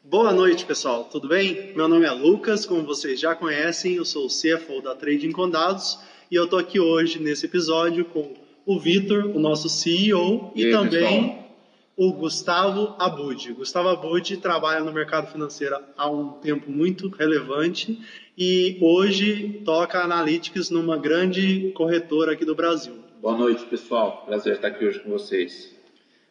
Boa noite, pessoal. Tudo bem? Meu nome é Lucas, como vocês já conhecem, eu sou o CFO da Trading Condados e eu estou aqui hoje nesse episódio com o Vitor, o nosso CEO, e também pessoal, o Gustavo Abud. Gustavo Abud trabalha no mercado financeiro há um tempo muito relevante e hoje toca Analytics numa grande corretora aqui do Brasil. Boa noite, pessoal. Prazer estar aqui hoje com vocês.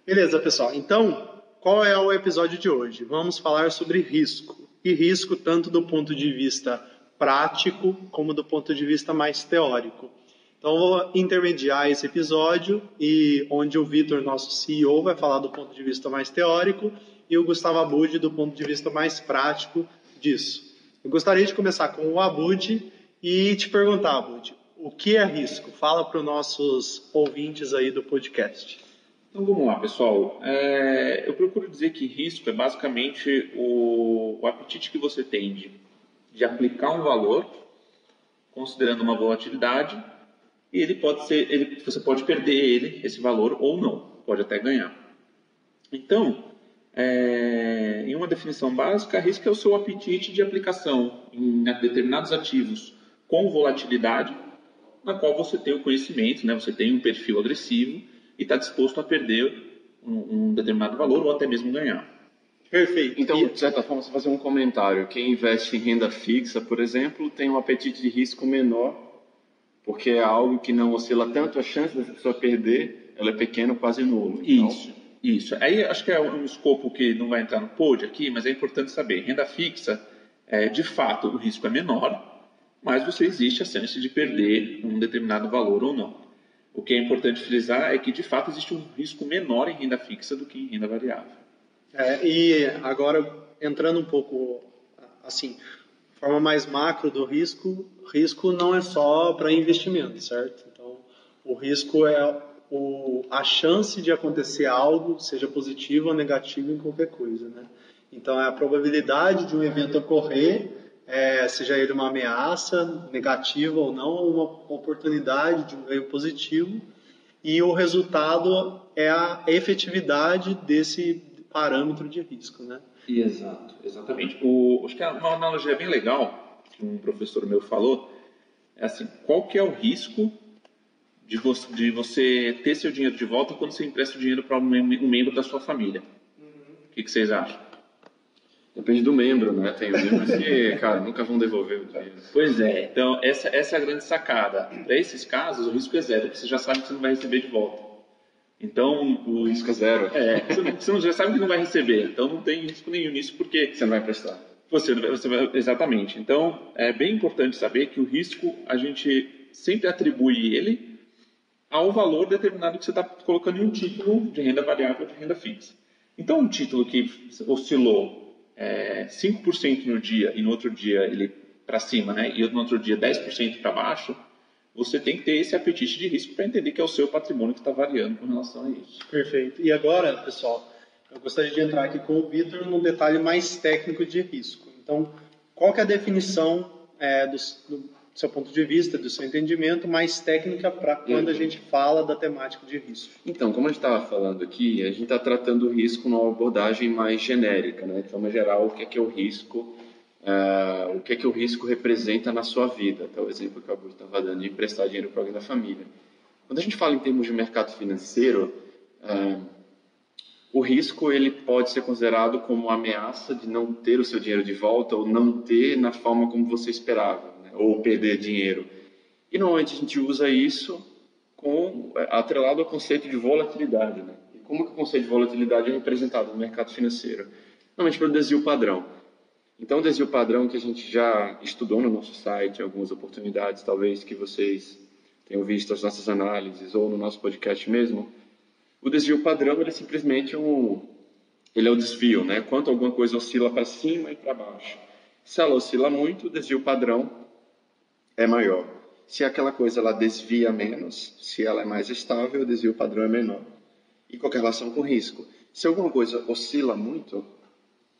Beleza, pessoal. Então, qual é o episódio de hoje? Vamos falar sobre risco. E risco tanto do ponto de vista prático como do ponto de vista mais teórico. Então, eu vou intermediar esse episódio e onde o Vitor, nosso CEO, vai falar do ponto de vista mais teórico e o Gustavo Abud do ponto de vista mais prático disso. Eu gostaria de começar com o Abud e te perguntar, Abud, o que é risco? Fala para os nossos ouvintes aí do podcast. Então vamos lá, pessoal. Eu procuro dizer que risco é basicamente o apetite que você tem de aplicar um valor, considerando uma volatilidade, e você pode perder esse valor ou não, pode até ganhar. Então, em uma definição básica, risco é o seu apetite de aplicação em determinados ativos com volatilidade, na qual você tem o conhecimento, né? Você tem um perfil agressivo e está disposto a perder um determinado valor ou até mesmo ganhar. Perfeito. Então, de certa forma, você fazer um comentário. Quem investe em renda fixa, por exemplo, tem um apetite de risco menor, porque é algo que não oscila tanto, a chance dessa pessoa perder, ela é pequena, quase nula. Então... Isso. Aí acho que é um escopo que não vai entrar no pod aqui, mas é importante saber. Renda fixa, de fato, o risco é menor, mas você existe a chance de perder um determinado valor ou não. O que é importante frisar é que, de fato, existe um risco menor em renda fixa do que em renda variável. E agora, entrando um pouco, assim, de forma mais macro do risco não é só para investimento, certo? Então, o risco é a chance de acontecer algo, seja positivo ou negativo em qualquer coisa, né? Então, é a probabilidade de um evento ocorrer, seja ele uma ameaça negativa ou não, uma oportunidade de um ganho positivo, e o resultado é a efetividade desse parâmetro de risco, né? Exatamente. Acho que uma analogia bem legal que um professor meu falou é assim: qual que é o risco de você ter seu dinheiro de volta quando você empresta o dinheiro para um membro da sua família? O que vocês acham? Depende do membro, né? Tem membros que, cara, nunca vão devolver o dinheiro. Pois é. Então, essa é a grande sacada. Para esses casos, o risco é zero, porque você já sabe que você não vai receber de volta. Então, o risco é zero. Você já sabe que não vai receber. Então, não tem risco nenhum nisso, porque... Você não vai prestar. Você vai, exatamente. Então, é bem importante saber que o risco, a gente sempre atribui ele ao valor determinado que você está colocando em um título de renda variável ou de renda fixa. Então, um título que oscilou 5% no dia e no outro dia ele para cima, né? E no outro dia 10% para baixo, você tem que ter esse apetite de risco para entender que é o seu patrimônio que está variando com relação a isso. Perfeito. E agora, pessoal, eu gostaria de entrar aqui com o Vitor num detalhe mais técnico de risco. Então, qual que é a definição do seu ponto de vista, do seu entendimento, mais técnica para quando a gente fala da temática de risco? Então, como a gente estava falando aqui, a gente está tratando o risco numa abordagem mais genérica, né? De forma geral, o que é o risco, o que o risco representa na sua vida. Até o exemplo que a Augusto estava dando de emprestar dinheiro para alguém da família. Quando a gente fala em termos de mercado financeiro, o risco ele pode ser considerado como uma ameaça de não ter o seu dinheiro de volta ou não ter na forma como você esperava, né? Ou perder dinheiro. E normalmente a gente usa isso atrelado ao conceito de volatilidade, né? E como que o conceito de volatilidade é representado no mercado financeiro? Normalmente pelo desvio padrão. Então, o desvio padrão que a gente já estudou no nosso site, algumas oportunidades, talvez que vocês tenham visto as nossas análises ou no nosso podcast mesmo, o desvio padrão ele é simplesmente ele é o desvio, né? Quanto alguma coisa oscila para cima e para baixo. Se ela oscila muito, o desvio padrão é maior. Se aquela coisa ela desvia menos, se ela é mais estável, o desvio padrão é menor. E qual é a relação com o risco? Se alguma coisa oscila muito,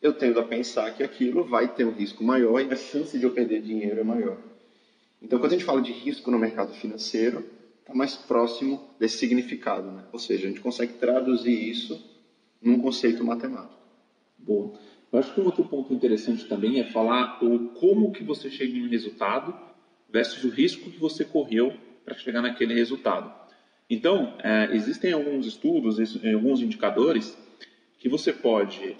eu tendo a pensar que aquilo vai ter um risco maior e a chance de eu perder dinheiro é maior. Então, quando a gente fala de risco no mercado financeiro, está mais próximo desse significado, né? Ou seja, a gente consegue traduzir isso num conceito matemático. Boa. Eu acho que um outro ponto interessante também é falar o como que você chega em um resultado versus o risco que você correu para chegar naquele resultado. Então, existem alguns estudos, alguns indicadores que você pode,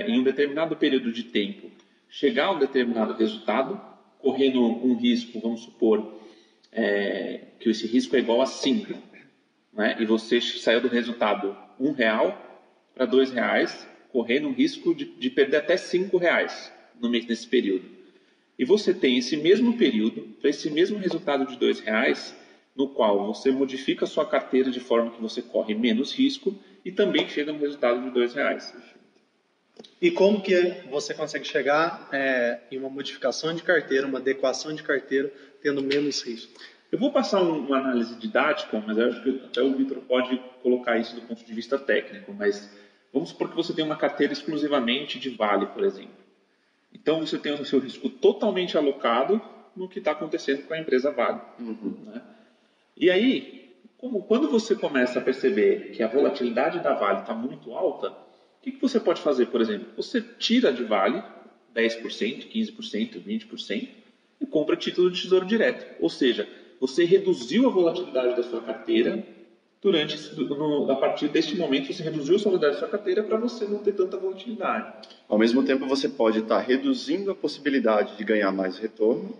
em um determinado período de tempo, chegar a um determinado resultado, correndo um risco, vamos supor, que esse risco é igual a 5, né? E você saiu do resultado R$ 1 para R$ 2, correndo um risco de perder até R$ 5 nesse período. E você tem esse mesmo período, para esse mesmo resultado de R$ 2, no qual você modifica a sua carteira de forma que você corre menos risco e também chega no resultado de R$ 2. E como que você consegue chegar em uma modificação de carteira, uma adequação de carteira, tendo menos risco? Eu vou passar uma análise didática, mas eu acho que até o Vitor pode colocar isso do ponto de vista técnico, mas vamos supor que você tem uma carteira exclusivamente de vale, por exemplo. Então, você tem o seu risco totalmente alocado no que está acontecendo com a empresa Vale. Né? E aí, quando você começa a perceber que a volatilidade da Vale está muito alta, o que você pode fazer, por exemplo? Você tira de Vale 10%, 15%, 20% e compra título de tesouro direto. Ou seja, você reduziu a volatilidade da sua carteira a partir deste momento, você reduziu a volatilidade da sua carteira para você não ter tanta volatilidade. Ao mesmo tempo, você pode estar reduzindo a possibilidade de ganhar mais retorno,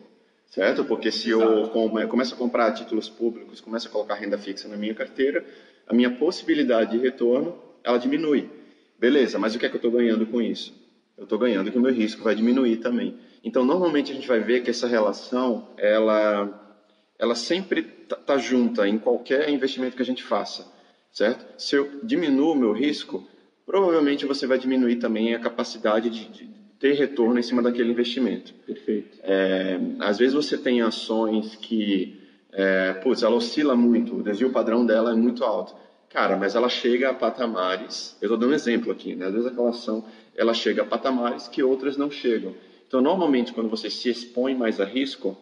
certo? Porque se eu começo a comprar títulos públicos, começo a colocar renda fixa na minha carteira, a minha possibilidade de retorno, ela diminui. Beleza, mas o que é que eu estou ganhando com isso? Eu estou ganhando que o meu risco vai diminuir também. Então, normalmente, a gente vai ver que essa relação, ela sempre está junta em qualquer investimento que a gente faça, certo? Se eu diminuo o meu risco, provavelmente você vai diminuir também a capacidade de ter retorno em cima daquele investimento. Perfeito. Às vezes você tem ações que, ela oscila muito, o desvio padrão dela é muito alto. Cara, mas ela chega a patamares, eu estou dando um exemplo aqui, né? Às vezes aquela ação, ela chega a patamares que outras não chegam. Então, normalmente, quando você se expõe mais a risco,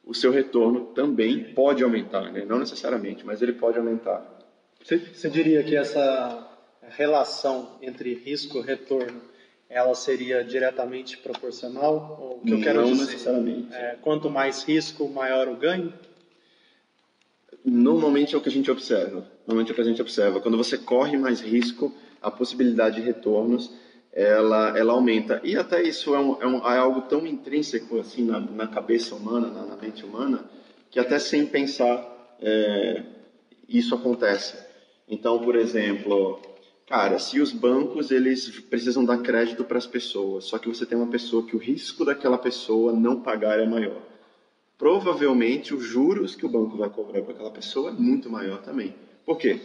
o seu retorno também pode aumentar, né? Não necessariamente, mas ele pode aumentar. Você diria que essa relação entre risco e retorno, ela seria diretamente proporcional? Ou o que eu quero não dizer, necessariamente. Quanto mais risco, maior o ganho? Normalmente é o que a gente observa. Quando você corre mais risco, a possibilidade de retornos ela aumenta. E até isso é algo tão intrínseco assim na cabeça humana, na mente humana, que até sem pensar isso acontece. Então, por exemplo, cara, se os bancos eles precisam dar crédito para as pessoas, só que você tem uma pessoa que o risco daquela pessoa não pagar é maior, provavelmente os juros que o banco vai cobrar para aquela pessoa é muito maior também. Por quê?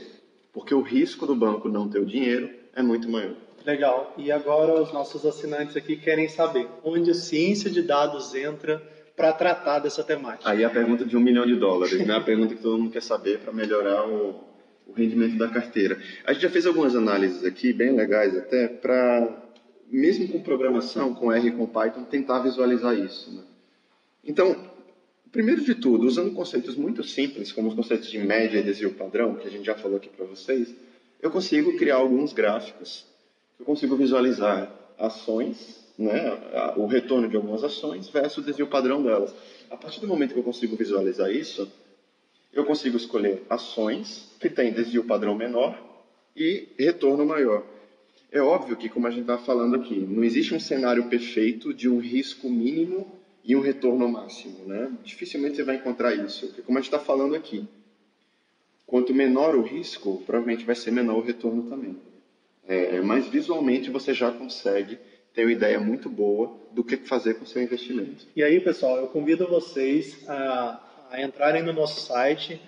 Porque o risco do banco não ter o dinheiro é muito maior. Legal. E agora os nossos assinantes aqui querem saber onde a ciência de dados entra para tratar dessa temática. Aí a pergunta de $1 milhão, né? A pergunta que todo mundo quer saber para melhorar o rendimento da carteira. A gente já fez algumas análises aqui, bem legais até, para, mesmo com programação, com R e com Python, tentar visualizar isso. Né? Então, primeiro de tudo, usando conceitos muito simples, como os conceitos de média e desvio padrão, que a gente já falou aqui para vocês, eu consigo criar alguns gráficos. Eu consigo visualizar ações, né, o retorno de algumas ações versus o desvio padrão delas. A partir do momento que eu consigo visualizar isso, eu consigo escolher ações que têm desvio padrão menor e retorno maior. É óbvio que, como a gente está falando aqui, não existe um cenário perfeito de um risco mínimo e um retorno máximo, né? Dificilmente você vai encontrar isso, porque como a gente está falando aqui, quanto menor o risco, provavelmente vai ser menor o retorno também. Mas visualmente você já consegue ter uma ideia muito boa do que fazer com o seu investimento. E aí, pessoal, eu convido vocês a entrarem no nosso site,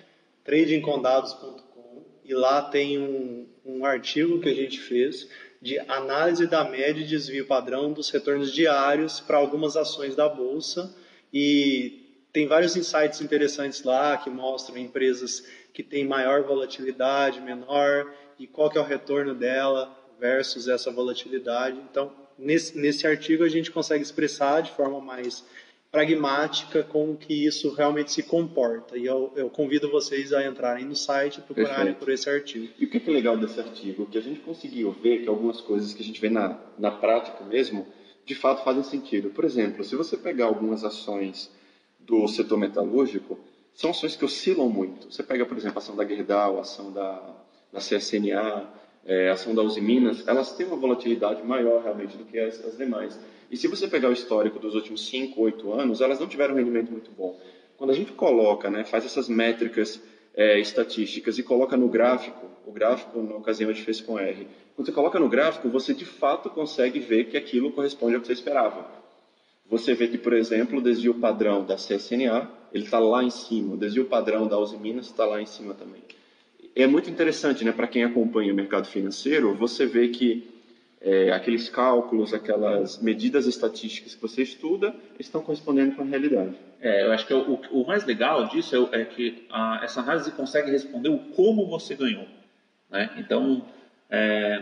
tradingcondados.com, e lá tem um artigo que a gente fez de análise da média e desvio padrão dos retornos diários para algumas ações da Bolsa, e tem vários insights interessantes lá que mostram empresas que têm maior volatilidade, menor, e qual que é o retorno dela versus essa volatilidade. Então, nesse artigo a gente consegue expressar de forma mais pragmática com que isso realmente se comporta. E eu convido vocês a entrarem no site e procurarem por esse artigo. E o que é legal desse artigo? Que a gente conseguiu ver que algumas coisas que a gente vê na prática mesmo, de fato fazem sentido. Por exemplo, se você pegar algumas ações do setor metalúrgico, são ações que oscilam muito. Você pega, por exemplo, a ação da Gerdau, a ação da CSNA, a ação da Uzi Minas, elas têm uma volatilidade maior realmente do que as demais. E se você pegar o histórico dos últimos 5, 8 anos, elas não tiveram um rendimento muito bom. Quando a gente coloca, né, faz essas métricas estatísticas e coloca no gráfico, o gráfico na ocasião a gente fez com R, quando você coloca no gráfico, você de fato consegue ver que aquilo corresponde ao que você esperava. Você vê que, por exemplo, o desvio padrão da CSNA, ele está lá em cima, o desvio padrão da Uzi Minas está lá em cima também. É muito interessante, né, para quem acompanha o mercado financeiro, você vê que aqueles cálculos, aquelas medidas estatísticas que você estuda, estão correspondendo com a realidade. Eu acho que o mais legal disso é que essa análise consegue responder o como você ganhou, né? Então,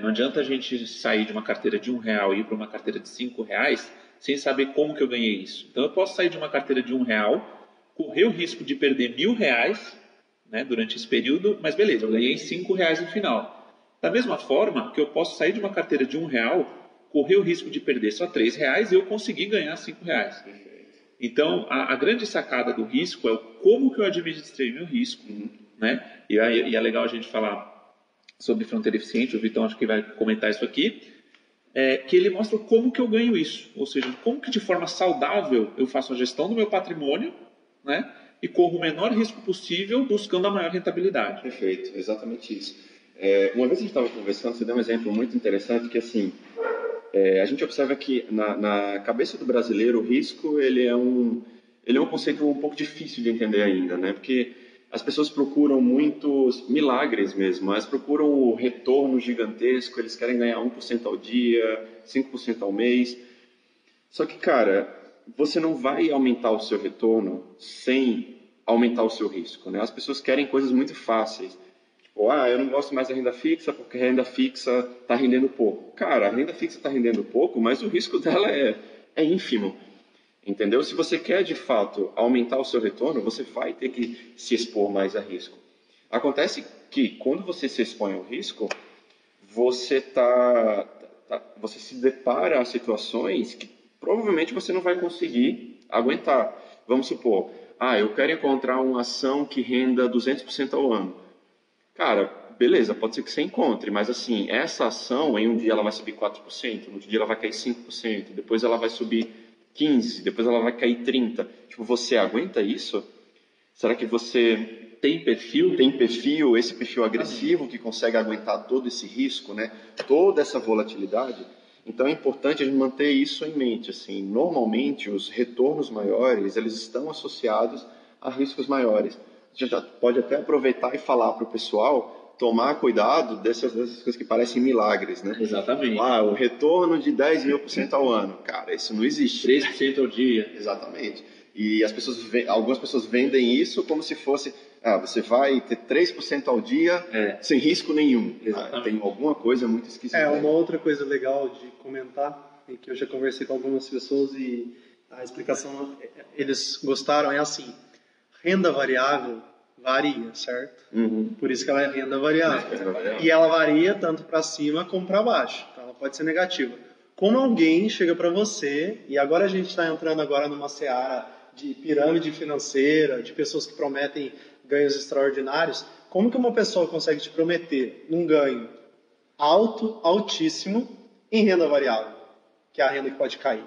não adianta a gente sair de uma carteira de R$1 e ir para uma carteira de R$5 sem saber como que eu ganhei isso. Então, eu posso sair de uma carteira de R$1, correr o risco de perder R$1.000, né, durante esse período, mas beleza, eu ganhei R$5 no final. Da mesma forma que eu posso sair de uma carteira de R$1, correr o risco de perder só R$3 e eu conseguir ganhar R$5. Então, a grande sacada do risco é o como que eu administrei meu risco, né? E é legal a gente falar sobre fronteira eficiente, o Vitão acho que vai comentar isso aqui, que ele mostra como que eu ganho isso, ou seja, como que de forma saudável eu faço a gestão do meu patrimônio, né? E corro o menor risco possível buscando a maior rentabilidade. Perfeito, exatamente isso. Uma vez a gente estava conversando, você deu um exemplo muito interessante que assim, a gente observa que na cabeça do brasileiro o risco ele é um conceito um pouco difícil de entender ainda, né? Porque as pessoas procuram muitos milagres mesmo, elas procuram o retorno gigantesco, eles querem ganhar 1% ao dia, 5% ao mês. Só que, cara, você não vai aumentar o seu retorno sem aumentar o seu risco, né? As pessoas querem coisas muito fáceis. Tipo, eu não gosto mais da renda fixa porque a renda fixa está rendendo pouco. Cara, a renda fixa está rendendo pouco, mas o risco dela é ínfimo. Entendeu? Se você quer, de fato, aumentar o seu retorno, você vai ter que se expor mais a risco. Acontece que, quando você se expõe ao risco, você se depara a situações que provavelmente você não vai conseguir aguentar. Vamos supor, eu quero encontrar uma ação que renda 200% ao ano. Cara, beleza, pode ser que você encontre, mas assim, essa ação, em um dia ela vai subir 4%, no outro dia ela vai cair 5%, depois ela vai subir 15%, depois ela vai cair 30%. Tipo, você aguenta isso? Será que você tem perfil? Tem perfil, esse perfil agressivo que consegue aguentar todo esse risco, né? Toda essa volatilidade? Então é importante a gente manter isso em mente. Assim, normalmente os retornos maiores eles estão associados a riscos maiores. A gente pode até aproveitar e falar para o pessoal tomar cuidado dessas coisas que parecem milagres, né? Exatamente. O retorno de 10.000% ao ano. Cara, isso não existe. 3% ao dia. Exatamente. E algumas pessoas vendem isso como se fosse, você vai ter 3% ao dia sem risco nenhum. Tem alguma coisa muito esquisita. Uma outra coisa legal de comentar, e que eu já conversei com algumas pessoas e a explicação eles gostaram, é assim, renda variável varia, certo? Por isso que ela é renda variável. E ela varia tanto para cima como para baixo. Então ela pode ser negativa. Como alguém chega para você, e agora a gente está entrando agora numa seara de pirâmide financeira, de pessoas que prometem ganhos extraordinários, como que uma pessoa consegue te prometer um ganho altíssimo em renda variável, que é a renda que pode cair?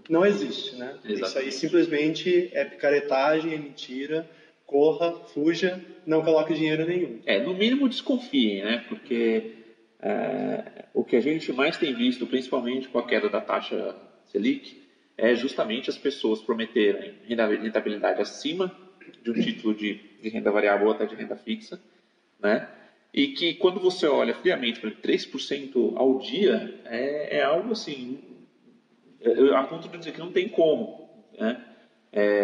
Não existe, né? Exatamente. Isso aí simplesmente é picaretagem, é mentira. Corra, fuja, não coloque dinheiro nenhum. No mínimo desconfiem, né? Porque o que a gente mais tem visto, principalmente com a queda da taxa Selic, é justamente as pessoas prometerem rentabilidade acima de um título de renda variável ou até de renda fixa, né? E que quando você olha friamente para 3% ao dia, é algo assim, a ponto de dizer que não tem como, né?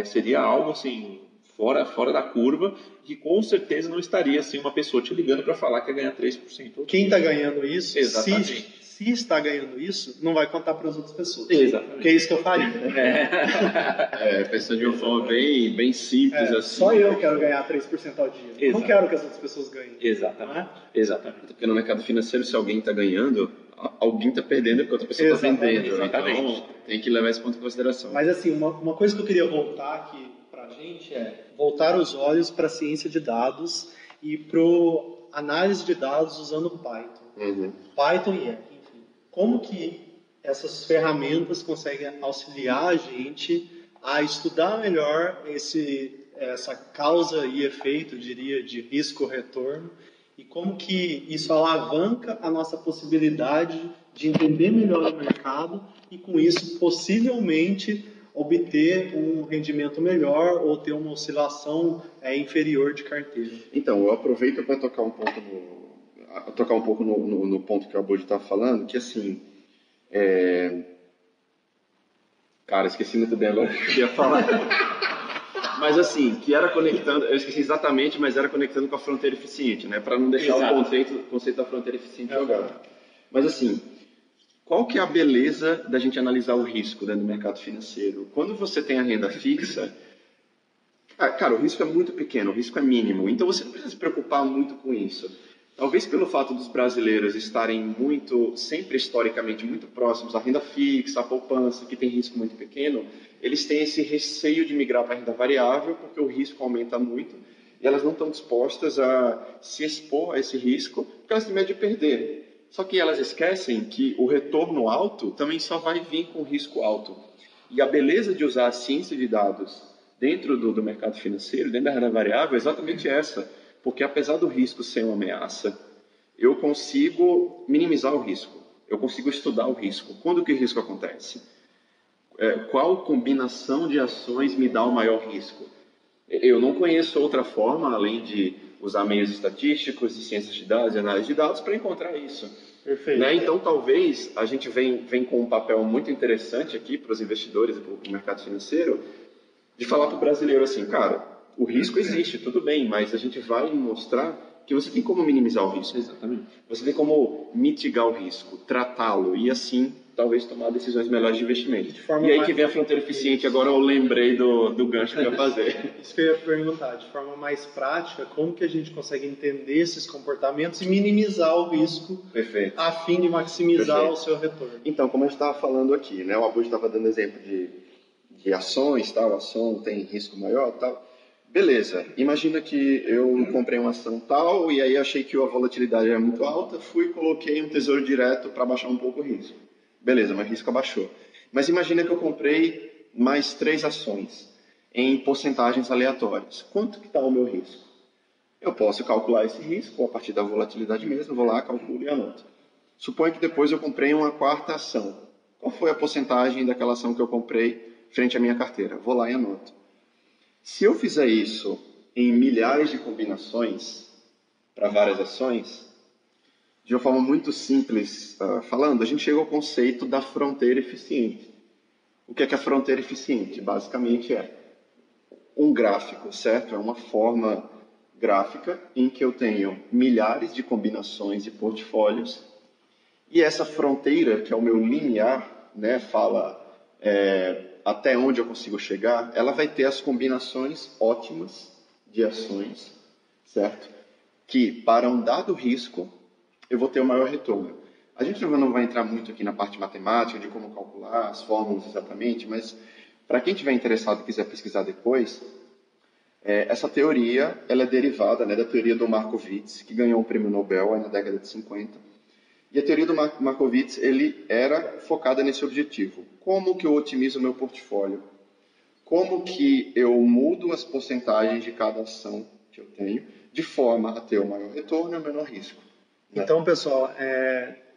Seria algo assim, fora da curva, que com certeza não estaria assim uma pessoa te ligando para falar que ia ganhar 3%. Quem está ganhando isso, Exatamente. se está ganhando isso, não vai contar para as outras pessoas. Exatamente. Porque é isso que eu faria. Pensando de uma forma bem simples assim. Só eu quero ganhar 3% ao dia. Eu não quero que as outras pessoas ganhem. Exatamente. Exatamente. Porque no mercado financeiro, se alguém está ganhando, alguém está perdendo porque outra pessoa está vendendo. Exatamente. Então, tem que levar esse ponto em consideração. Mas assim, uma coisa que eu queria voltar aqui para a gente é voltar os olhos para a ciência de dados e para análise de dados usando Python. Python e R, enfim. Como que essas ferramentas conseguem auxiliar a gente a estudar melhor essa causa e efeito, eu diria, de risco-retorno, e como que isso alavanca a nossa possibilidade de entender melhor o mercado e, com isso, possivelmente obter um rendimento melhor ou ter uma oscilação inferior de carteira. Então, eu aproveito para tocar um pouco no ponto que o Abud estava falando, que assim, cara, esqueci muito bem agora o que eu ia falar. Mas assim, que era conectando, eu esqueci exatamente, mas era conectando com a fronteira eficiente, né? Para não deixar o conceito da fronteira eficiente jogado. Mas assim, qual que é a beleza da gente analisar o risco dentro do mercado financeiro? Quando você tem a renda fixa, cara, o risco é muito pequeno, o risco é mínimo, então você não precisa se preocupar muito com isso. Talvez pelo fato dos brasileiros estarem sempre historicamente muito próximos à renda fixa, à poupança, que tem risco muito pequeno, eles têm esse receio de migrar para a renda variável, porque o risco aumenta muito, e elas não estão dispostas a se expor a esse risco, porque elas têm medo de perder. Só que elas esquecem que o retorno alto também só vai vir com risco alto. E a beleza de usar a ciência de dados dentro do mercado financeiro, dentro da renda variável, é exatamente essa. Porque apesar do risco ser uma ameaça, eu consigo minimizar o risco. Eu consigo estudar o risco. Quando que o risco acontece? Qual combinação de ações me dá o maior risco? Eu não conheço outra forma, além de usar meios estatísticos, de ciências de dados e análise de dados, para encontrar isso. Perfeito. Né? Então, talvez, a gente vem com um papel muito interessante aqui para os investidores e para o mercado financeiro, de falar para o brasileiro assim, cara, o risco existe, tudo bem, mas a gente vai mostrar que você tem como minimizar o risco. Exatamente. Você tem como mitigar o risco, tratá-lo e assim talvez tomar decisões melhores de investimento. E aí que vem a fronteira eficiente, agora eu lembrei do gancho que eu ia fazer. Isso que eu ia perguntar, de forma mais prática, como que a gente consegue entender esses comportamentos e minimizar o risco a fim de maximizar o seu retorno? Então, como a gente estava falando aqui, né, o Abud estava dando exemplo de ações, tal, a ação tem risco maior, tal. Beleza, imagina que eu comprei uma ação tal e aí achei que a volatilidade era muito alta, fui e coloquei um tesouro direto para baixar um pouco o risco. Beleza, mas o risco abaixou. Mas imagina que eu comprei mais 3 ações em porcentagens aleatórias. Quanto que está o meu risco? Eu posso calcular esse risco a partir da volatilidade mesmo, vou lá, calculo e anoto. Suponho que depois eu comprei uma 4ª ação. Qual foi a porcentagem daquela ação que eu comprei frente à minha carteira? Vou lá e anoto. Se eu fizer isso em milhares de combinações para várias ações, de uma forma muito simples falando, a gente chega ao conceito da fronteira eficiente. O que é a fronteira eficiente? Basicamente é um gráfico, certo? É uma forma gráfica em que eu tenho milhares de combinações de portfólios e essa fronteira, que é o meu limiar, né, fala até onde eu consigo chegar, ela vai ter as combinações ótimas de ações, certo? Que para um dado risco eu vou ter o maior retorno. A gente não vai entrar muito aqui na parte matemática, de como calcular as fórmulas exatamente, mas para quem estiver interessado e quiser pesquisar depois, essa teoria ela é derivada, né, da teoria do Markowitz, que ganhou um prêmio Nobel na década de 50. E a teoria do Markowitz ele era focada nesse objetivo. Como que eu otimizo o meu portfólio? Como que eu mudo as porcentagens de cada ação que eu tenho, de forma a ter o maior retorno e o menor risco? Então, pessoal,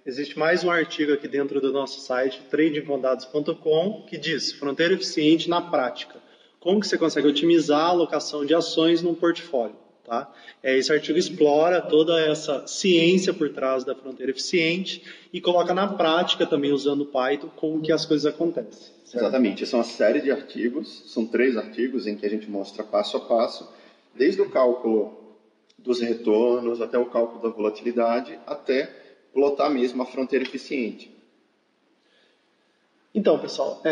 existe mais um artigo aqui dentro do nosso site, tradingcondados.com, que diz fronteira eficiente na prática. Como que você consegue otimizar a alocação de ações num portfólio? Tá? Esse artigo explora toda essa ciência por trás da fronteira eficiente e coloca na prática também, usando Python, como que as coisas acontecem. Certo? Exatamente. Essa é uma série de artigos, são 3 artigos em que a gente mostra passo a passo, desde o cálculo dos retornos, até o cálculo da volatilidade, até plotar mesmo a fronteira eficiente. Então, pessoal,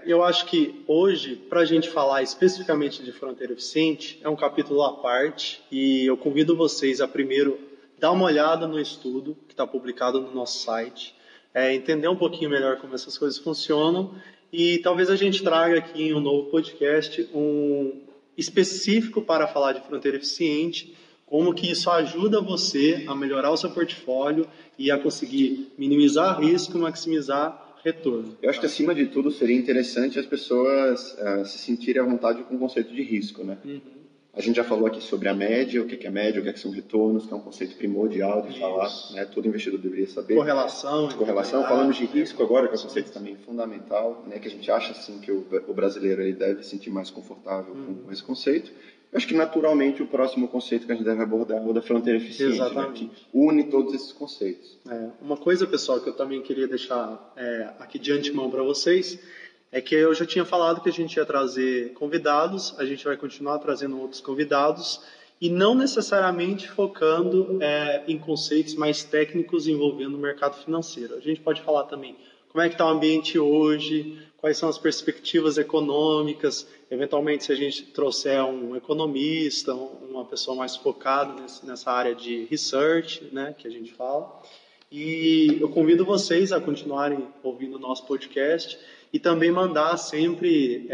eu acho que hoje, para a gente falar especificamente de fronteira eficiente, é um capítulo à parte e eu convido vocês a primeiro dar uma olhada no estudo que está publicado no nosso site, entender um pouquinho melhor como essas coisas funcionam e talvez a gente traga aqui em um novo podcast um específico para falar de fronteira eficiente, como que isso ajuda você a melhorar o seu portfólio e a conseguir minimizar risco e maximizar retorno. Eu acho que, acima de tudo, seria interessante as pessoas se sentirem à vontade com o conceito de risco, né? Uhum. A gente já falou aqui sobre a média, o que é média, o que são retornos, que é um conceito primordial de falar, né? Todo investidor deveria saber. Correlação. Falamos de risco agora, que é um conceito também fundamental, né? Que a gente acha, assim, que o brasileiro ele deve se sentir mais confortável com esse conceito. Eu acho que, naturalmente, o próximo conceito que a gente deve abordar é o da fronteira eficiente, né, que une todos esses conceitos. Uma coisa, pessoal, que eu também queria deixar aqui de antemão para vocês, é que eu já tinha falado que a gente ia trazer convidados, a gente vai continuar trazendo outros convidados, e não necessariamente focando em conceitos mais técnicos envolvendo o mercado financeiro. A gente pode falar também como é que está o ambiente hoje, quais são as perspectivas econômicas, eventualmente se a gente trouxer um economista, uma pessoa mais focada nessa área de research, né, que a gente fala. E eu convido vocês a continuarem ouvindo o nosso podcast e também mandar sempre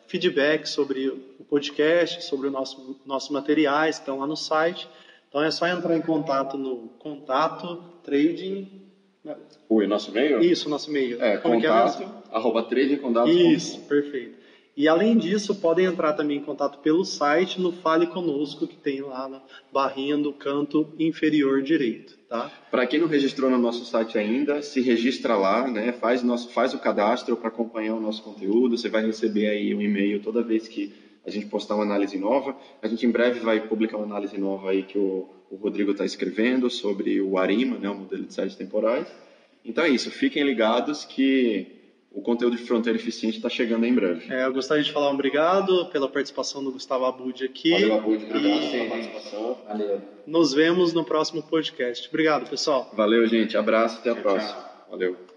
feedback sobre o podcast, sobre os nossos materiais, que estão lá no site. Então é só entrar em contato no contato trading. O nosso e-mail? Isso, nosso e-mail. contato@tradingcondados.com. Isso, perfeito. E além disso, podem entrar também em contato pelo site no Fale Conosco, que tem lá na barrinha do canto inferior direito, tá? Para quem não registrou no nosso site ainda, se registra lá, né? Faz o cadastro para acompanhar o nosso conteúdo. Você vai receber aí um e-mail toda vez que a gente postar uma análise nova. A gente em breve vai publicar uma análise nova aí que o Rodrigo está escrevendo sobre o ARIMA, né? O modelo de séries temporais. Então é isso, fiquem ligados que o conteúdo de Fronteira Eficiente está chegando em breve. Eu gostaria de falar obrigado pela participação do Gustavo Abud aqui. Valeu, Abud, obrigado pela participação. Valeu. Nos vemos no próximo podcast. Obrigado, pessoal. Valeu, gente. Abraço, até a próxima. Valeu.